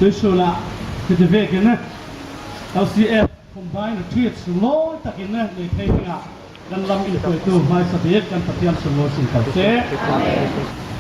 ด้วยส่วนละที่จะเวกันนะ LCF combined retreat สโลตะกินนะในเพลงอ่ะกันลำอินโฟตัวไม่สเปียกันปฏิญาณสโลสิ่งเก่าเจ้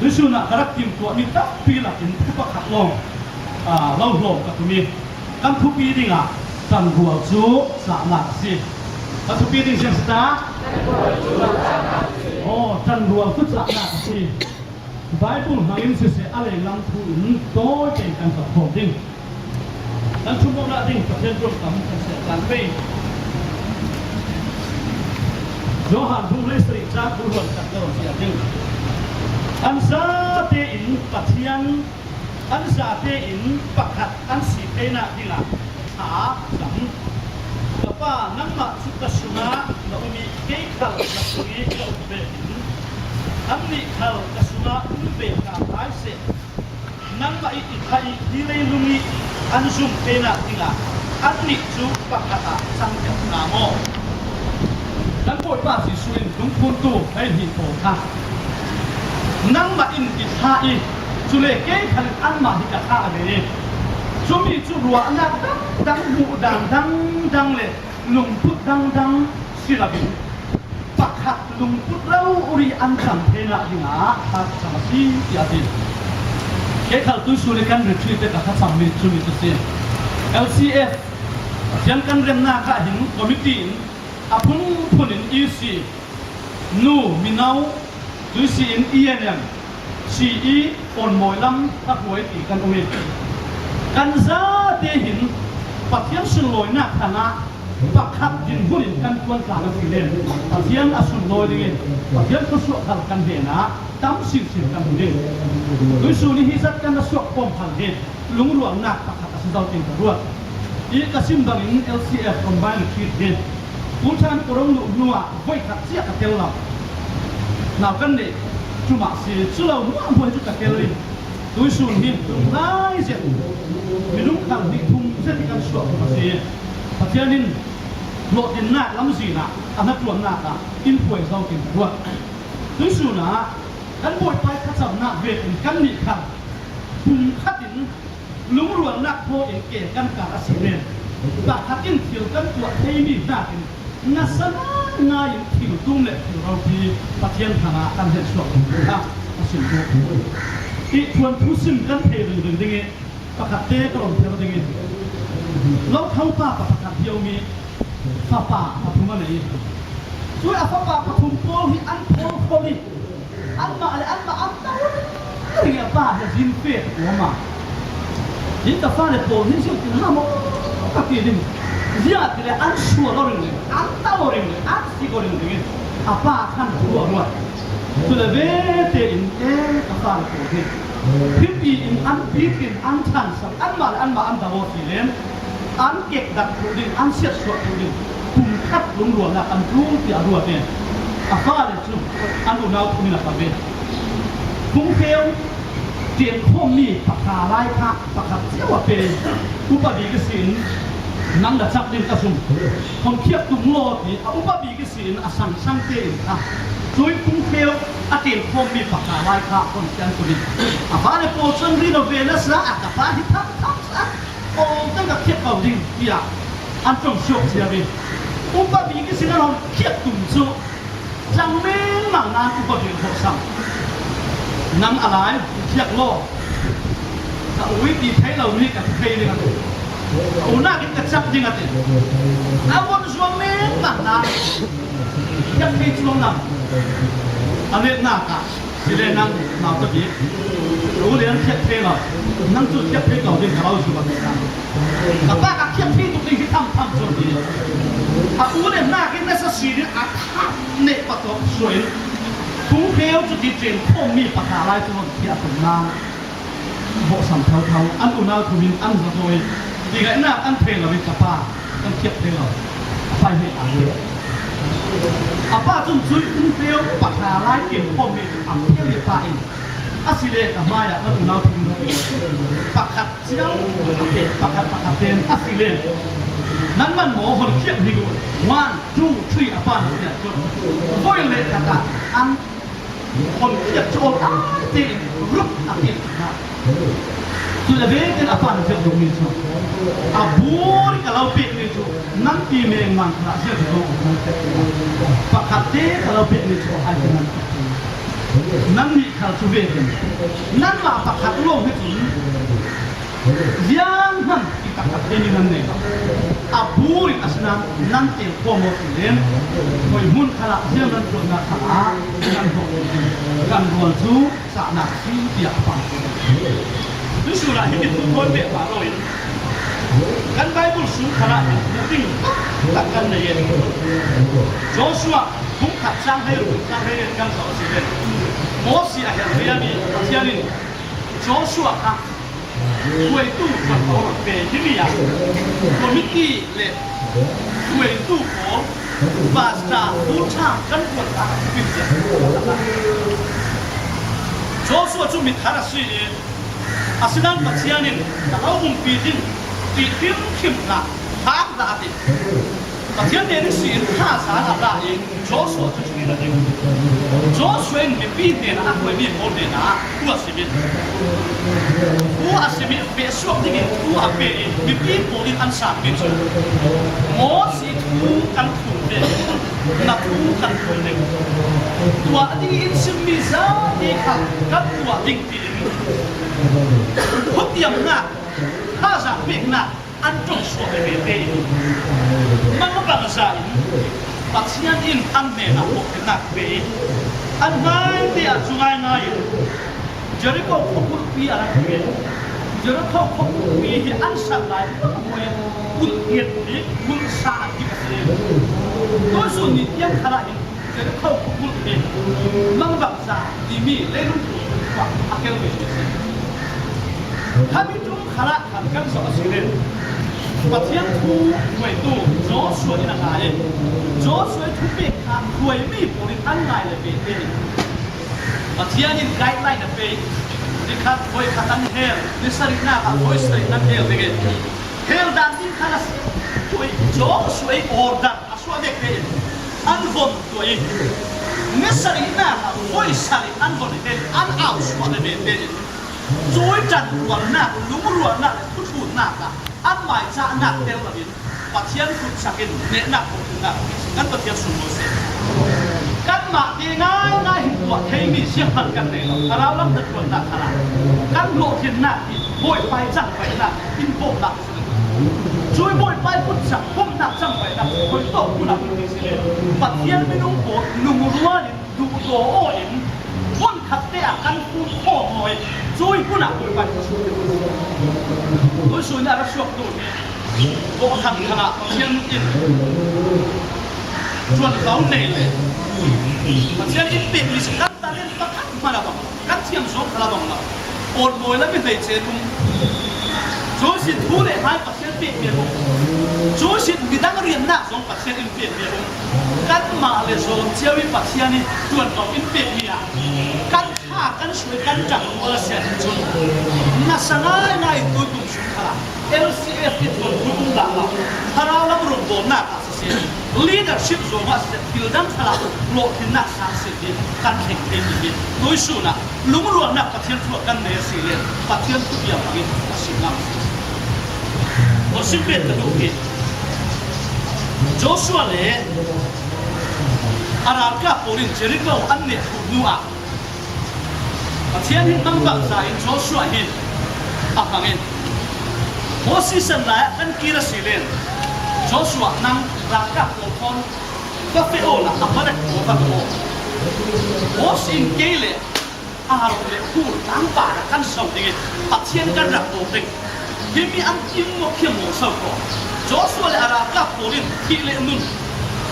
ด้วยส่วนละกระดิ่งตัวนี้ตั้งปีละกินผู้ประคับลงเล่าลงกับตัวนี้กันทุกปีดิ่งอ่ะจันหัวจูสามหลักสิกันทุกปีดิ่งเสียงสตาร์โอ้จันหัวจุสามหลักสิไบเบิลหางอินเสียอะไรลำพูนโตเก่งกันกับผมดิ่งdan semua nak ding terjadi kamu kesehatan pay. Johan boleh sering cak buruan tak tahu siapa ding. Ansa tein patian, ansa tein pakat, ansi teina dila. Jam. Apa nama suka suna, naumi kekal nasuri kau berin. Amni kal kasuna ube kapai se. Nama itu kai nilai lumi ansum tena tinga anni chu pakata sangkep namo dan poi pa si suin dung pun tu hai hi po tha nang ma in ki tha i chu le ke khan an ma hi ka tha le chu mi chu ruwa na dang mu dang le lung put dang silabin pakhat lung put lau uri an sam tena tinga ha samasi ya ti cái khảo tôi xuống để căn retreat để các sản phẩm chuẩn bị thực hiện LCF hiện căn rem na cả hình committee apun punin EC nu minau tôi xin ENM CE on mồi lắm các buổi thì căn umi căn giá để hình phát hiện sinh lối na khana phát khắc hình punin căn quan cả là gì lên phát hiện asun lối đi phát hiện có số khảo căn hệ na tam sinh căn hình đối xử lý hết căn là suộc bom phản hiện lúng ruộng nạc bạc hạt sinh giao tiền ruộng ý cả sim bằng in LCF combined retreat hiện cún chan của đông lũ nua với các chiếc các kêu nào căn để chú mạc xì chú lâu mua mua chút các kêu đi đối xử hiện lại diện mình lúc càng đi thùng sẽ bị căn suộc mà xì phát hiện nên lộ tiền nạc lắm gì nè anh hấp ruộng nạc à in phổi giao tiền ruộng đối xử nèกันบอยไปขัดสำนักเวทกันนี่ครับปุ่มขัดอินลุงรวนนักโพเอกเกกันกาลสิเนบาขัดอินเที่ยวกันตัวเทมีหน้ากินงัสนาง่ายถิ่วตุ้งเล็ถิ่วเราที่ปะเทียนธนากันเห็นสดอ่ะสินโตอีทวนผู้สินกันเทดึงดึงเงี้ยประคัดเตะกระโดดเที่ยวดึงเงี้ยแล้วเข้าป่าประคัดเที่ยวมีฟ้าป่าปฐุมอะไรช่วยฟ้าป่าปฐุมโพหิอันโพลิอันมาอะไรอันมาเรียกป้าจะยินเฟียหัวมายินแต่ฟ้าเนี่ยโผล่ที่สุดที่ห้ามก็กี่ดิ่งเยอะที่เลยอันชัวร์เราเรื่องเลยอันเต้าเรื่องเลยอันสิก็เรื่องเลยอาป้าขันหัวด้วยสุดเวทอินอาป้าโผล่ที่พิบีอินอันพิบินอันชันสังอันมาอันดาวสีเลนอันเก็กดักโผล่ที่อันเสียดสวดโผล่ที่คุ้มคัดลุงหลวงนะอันรุ่งที่อรัวเนี่ยอาฟ้าเลยจุ่มอันอุณาภูมิหนักแบบนี้คุ้งเกลเตียนข้อมีปากกาไล่ค่ะปากกาเจ้าว่าเป็นอุปบีกสินนั่งดัชดินกระสุนคนเทียบตุ้งโลดีอุปบีกสินอสังสังเตนค่ะช่วยคุ้งเกลเตียนข้อมีปากกาไล่ค่ะคนเชียงสุรินอาฟ้าเลยโปรชั่นรีโนเวทซะอาฟ้าที่ทับซะโอ้ตั้งแต่เทียบเอาดิ่งที่อ่ะอันตรงโชคเสียไปอุปบีกสินเราเทียบตุ้งโชจังเม้งหมังนานอุปบีกหัวซ้ำนั่งอะไรเทียบโลกแต่วิธีใช้เรานี่กับใครเนี่ยกันโอ้น่ากินกระชับจริงอ่ะติอาวันช่วงเม้งหมังนานยังไม่ช่วงนั้นอันนี้น่ากะสิเลนั่งนาวตะบีรู้เรียนเทียบเพลเรานั่งจุดเทียบเพลเราเรียนกับเราอยู่แบบนี้แต่ป้ากับเทียบเพลตุกทีที่ทำส่วนนี้อาอูเนี่ยน่ากินได้สักสี่เนี่ยอาทับเน็ตประตบสวยคุ้งเกลจุดที่เจนพ่อมีปากกาลายตัวเทียบเป็นน้ำโบสัมเทาอันอุณาภูมิอันสะโวยดีกันน่าอันเพลเราเป็นกับป้าต้องเทียบเพลเราไปให้อ่านเลยอาป้าจุ่มซุยคุ้งเกลปากกาลายเก็บพ่อมีอันเทียบเลยป้าเองอาศิเลกับมายาอันอุณาภูมิปากกัดเจ้าปากกัดเต็มอาศิเลนั่นมันหมอคนเทียบนี่กู1 2 3อาป้าเนี่ยจนโวยเลยกันอันคนเทียบโจมตีรุกอันนี้นะ tu le vein apa nak cakap dulu tu abur kalau pek ni tu nanti memang nak cakap dulu pakate kalau pek ni tu ada nanti kalau tu vein nanti lah pakat lo itu jangan kita kata ini nanti abur asna nanti promosi koi mun kalau jangan tu nak salah kan buat tu saat nak siap apa itu surah ini tu kau tak tahu kan Bible surah mungkin takkan dia Joshua bukan sampai kan kalau sih Moses akhirnya ni Joshua kan kue itu kalau begini ya komiti le kue itu kok bahasa ucap kan buat apa Joshua tu minta sih asinan macam ni kalau mungkin tim lah hak dah ada macam ni sih hak sana dah Joshua tu cuma ada Joshua ni pinter aku ni boleh nak kuat sih besok ni kuat beri mungkin boleh ansar gitu Moses kan kuat nak kan kuat tua ni semisa ni kan tua tinggi hot yang nak hazard big nak antung suara bete mana bangsa ini paksian in anme nak nak be anai dia sungai nai jadi kau fokus pi arah be jadi kau fokus pi ansar lain pun hiat ni pun sah di kasih kau sunyi yang kalah ini jadi kau fokus pi mana bangsa ini lelum akhir begitu kami tu kalah kan soal sini pasien tu kue tu Joshua ni nak ayat Joshua tu pekah kue mi boleh tanai lebih ini pasien ni guideline lebih dekat kue katan hell ni sarina kan kue sarina hell lagi hell dan ni kalah kue Joshua order asal dek angon tu ini ni sarina kan kue sarina angon hell an aus pada lebih Joy dan warna, lumur warna, kutu nak, amai cak nak terlebih, pasien kutu sakit, nak kutu nak, kan pasien semua se. Kan mak dia ngai buat kami siapa kan ni, kalau lam terkuat nak kalah, kan lokin nak, boy pai cang pai nak, info nak. Joy boy pai pun cang, pun nak cang pai nak, boy tu pun nak di sini. Pasien minum bot, lumur warna, lumur oin. Pun kata akan pun koi, joy pun aku lepas. Tôi suy ra suốt tu ni, có thằng thằng thiên in, chuẩn khẩu nàyเลย, thiên in biệt lý sự cắt ta lên cắt mà là bằng, cắt thiên số là bằng nào, ổn mồi là mình phải chế tung, chỗ xin thu để hai bác thiên biệt biệt không, chỗ xin người ta có riêng nạp giống bác thiên in biệt biệt không, cắt mà là số chiêu in bác thiên này chuẩn khẩu in biệt biệt à, cắt kan suai kan jang wala sen chun na sangai nai tu tum sun khala LCF it ko tum la la hara la ru bo na ka se leadership zo ma se til dam khala lo tin na sa se bi kan thek te bi noi su na lung ru na ka thien thu kan ne si le pa thien tu ya pa gi si nam o si pe ta do ki Joshua le araka porin Jericho an ne thu nu a pasien hin nang bangsa in Joshua hin apangin Moses lai kan kira silen Joshua nang raka polton ka feo la apare ko ka ko Moses in kele aro le ku tang pa kan sau ding pasien kan rak to ding himi an kim mo khem mo sau ko Joshua le raka polin ti le nun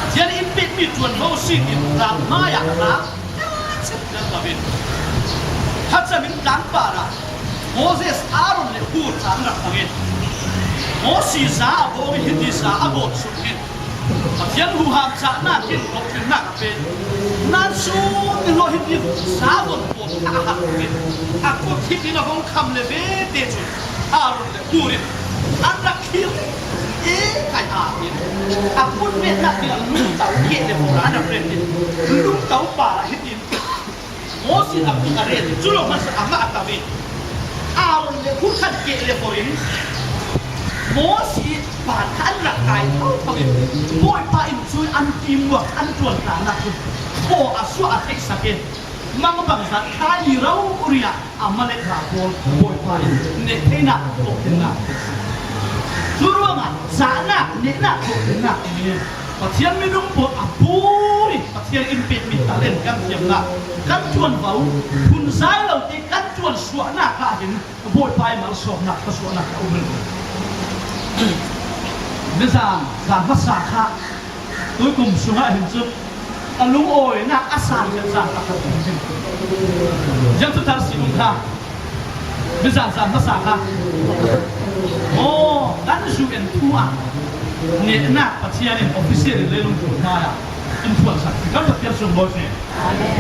pasien in pet mi tuan Moses in ra ma ya ra set kan ka bin Hatta min dankbara Moses Aaron le hur sana pangin Moses za abo hindi sa abo sukin Patian hu ham sa na kin ko kin na pe nan su ni lo hindi sa abo ko ka ha kin ako thiti na hong kham le ve te chu Aaron le hurin anda khil kai a kin ako me na kin lu tau ke le bo ana pre lu tau pa hindi Moses aku kare julo mas ama atawi เอาเลยพูดขัดเกลียวคนโมสีบาดขันหลักไก่เขาทำเองโวยไปช่วยอันทีมว่าอันจวนหนาหนักโบอาชัวอาเทศเกตมังบังสัตท้ายเราอุริยะอามาเลกราโบโวยไปเนเทน่าโตเทน่าสุรวงอ่ะสาน่ะเนน่าโตเทน่าเนี่ยปะเทียนไม่รู้ปวดอ่ะปุยปะเทียนอินเป็ดมีตาเล่นกันเทียมละกันจวนเขาคุณสายเราตีกันจวนสวนหน้าข้าเห็นโวยไปมาสอบหนักก็สวนหนักเอาเงินเมื่อการภาษาข้าตัวกลุ่มสุภาพเห็นจุดอารมณ์โอยนักอาสาเรื่องการตัดสินยังทุกท่านสิลุงข้าเมื่อการภาษาข้าโอ้การช่วยกันทั่วเนี่ยนักปัจจัยเนี่ยออฟฟิเชียลเลยลงทุนมาอ่ะอินฟลูเอนเซอร์ก็จะเกี่ยวกับโลกเนี่ย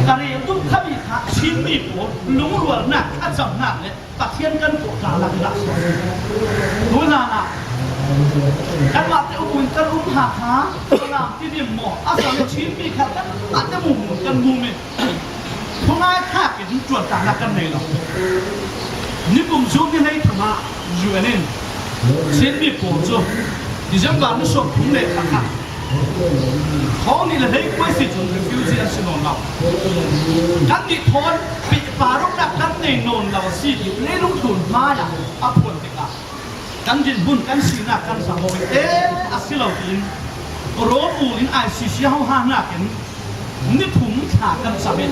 แต่เนี่ยทุกท่านมีข้าชิ้นมีผลลุงรัวนักข้าจำนักเนี่ยปัจจัยกันตัวกาลักลักษณ์ตัวนั้นอ่ะกันมาแต่อุ่นกันหาขาลามที่เดียมหมออาศัยชิ้นมีขัดกันอาจจะมุมกันมุมเนี่ยเพราะง่ายข้าเกิดจวนต่างกันในหรอกนี่ผมชอบที่ให้ธรรมะอยู่อันนี้ชิ้นมีผลจ้ะดิฉันการนึกชอบผมเลยค่ะเขานี่แหละให้กล้วยสิจนฟิวเจอร์สินนเรากันดิทอนปิดปารุกนักกันในนนเราสิเล่นลูกตุ่นมาอย่างอัพวนติกากันดินบุญกันสีนักกันสังคมอาศัยเราดินรถอูลินไอซีซีเขาห้านักกันนี่ถุงฉากกันสามี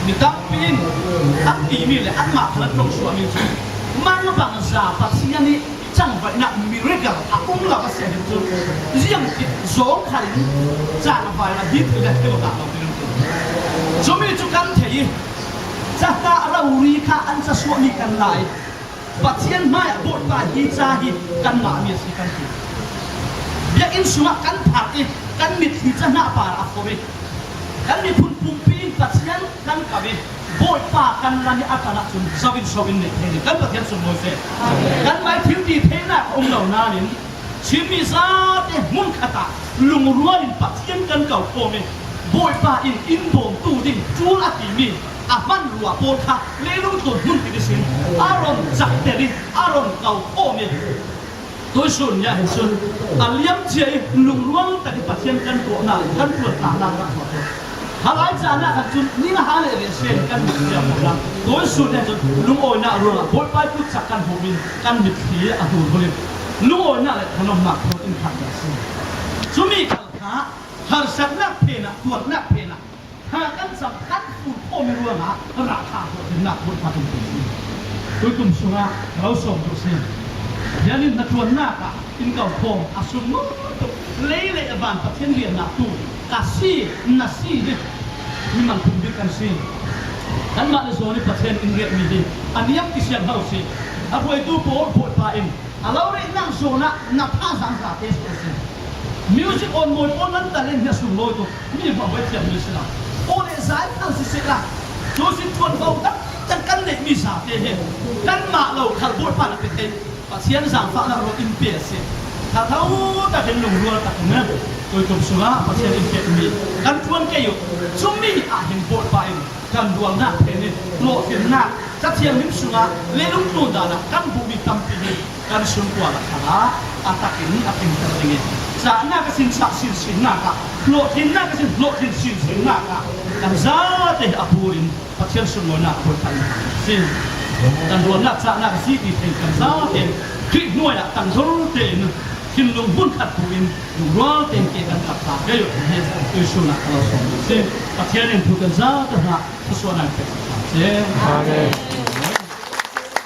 นี่ตั้งปีนอันตีมีเลยอันมาพลัดลงสวมีจุมันก็บางซาปัสยานี่จังหวะนักมิเรกัลอาอุ้งเราก็เสียจุเรื่องที่สองขันจังหวะละฮิตเลยที่เราเราเป็นจุมีจุกันเทียจะตาเรารีค่าอันจะสวมีกันหลายปัจจัยไม่บทบาทที่จะหิกันมามีสิกันที่อยากอินสุวกันผ่านกันมิดที่จะน่าปาราโคเบกันมีพุ่งปุ่มปีนปัจจัยกันกับบทบาทกันรันอาการจุนสวินสวินเนี่ยกันปัจจัยสมมติกันไม่ทิ้งดีเทน่าองเหล่านั้นชิมิซาเตมุนขตาลุงรัวลินปัจจัยกันเก่าโคเบบทบาทอินโบตูดินจูลาติมีอามันรัวโปรค่ะเลี้ยงตัวมุ่งที่ดิฉันอารมณ์จักเตริอารมณ์เก่าโอเมตัวส่วนใหญ่ส่วนอันเลี้ยงเจียลุงล้วนแต่ที่ปัจจัยกันตัวน่ะกันตัวต่างๆรักษาตัวหลายจานน่ะจุดนี่นะฮะเลยเรียนเสียนกันเดียวกันตัวส่วนใหญ่จุดลุงโอยน่ะรัวบทไปพูดจักกันหูมินกันมิดผีอ่ะหูบริลุงโอยน่ะเลยขนมหนักตัวอินทันดัสสุมีขัลขาหาสักนักเพน่ะตัวนักเพน่ะหากันสำคัญผู้พ่อไม่รู้นะราคาถึงหนักบนพาทุนตัวนี้โดยกลุ่มสุราเราส่งตัวเสียยันนี่นักวนหน้าค่ะอินเก่าพงอาสุมุเล่เล่บานประเทศเรียนนักตู้กาซีนัซีเนี่ยมีมันคุมด้วยกันซีกันมาในโซนประเทศอินเดียมีดีอันนี้ยังติดเสียงเขาซีอาพวยตู้โป๊ะโป๊ะปลาอินเราเรียนนั่งโซน่ะนับผ้าสังสารเทสตัวซีมิวสิกออนมวยออนนั้นแต่เล่นเนี่ยสุดโลยตัวมีความไว้เทียมมิวสิกละโอเลสายอันสิสิละโจสิชวนเขาตั้งจังกันเด็กมีสาเตเฮกันมาเราขับรถผ่านไปเต็มปัจจัยสั่งฟ้าเราอินเปียสิถ้าเท่าแต่เป็นหนุ่มรัวแต่เมื่อโดยกลุ่มสุราปัจจัยอินเปียมีกันชวนแกอยู่ชุ่มมีอาเห็นโบดไปกันดวงหน้าเพนิโลเห็นหน้าจะเทียมมิมสุราเลี้ยงตัวดานะกันบุบิตัมปีนีกันชวนกว่าละค่ะอาตากินอาเป็นกันเองจะหน้าก็สินสักสินหน้าค่ะโลทินหน้าก็สินโลทินสินหน้าค่ะกันซาเตะอาบูรินปัจจัยสุนโลนาคนไทยสิกันดวงหน้าจะหน้าก็สิที่เป็นกันซาเตะคลิกหน่วยละกันทุเตนคินลงหุ่นขัดผู้อินดูรัวเต็มเกี่ยกันกับตาเกยเห็นตัวสุนัขเราสองสิปัจจัยนี้ถูกกันซาเตะหน้าผู้ส่วนนั้นเป็นสิ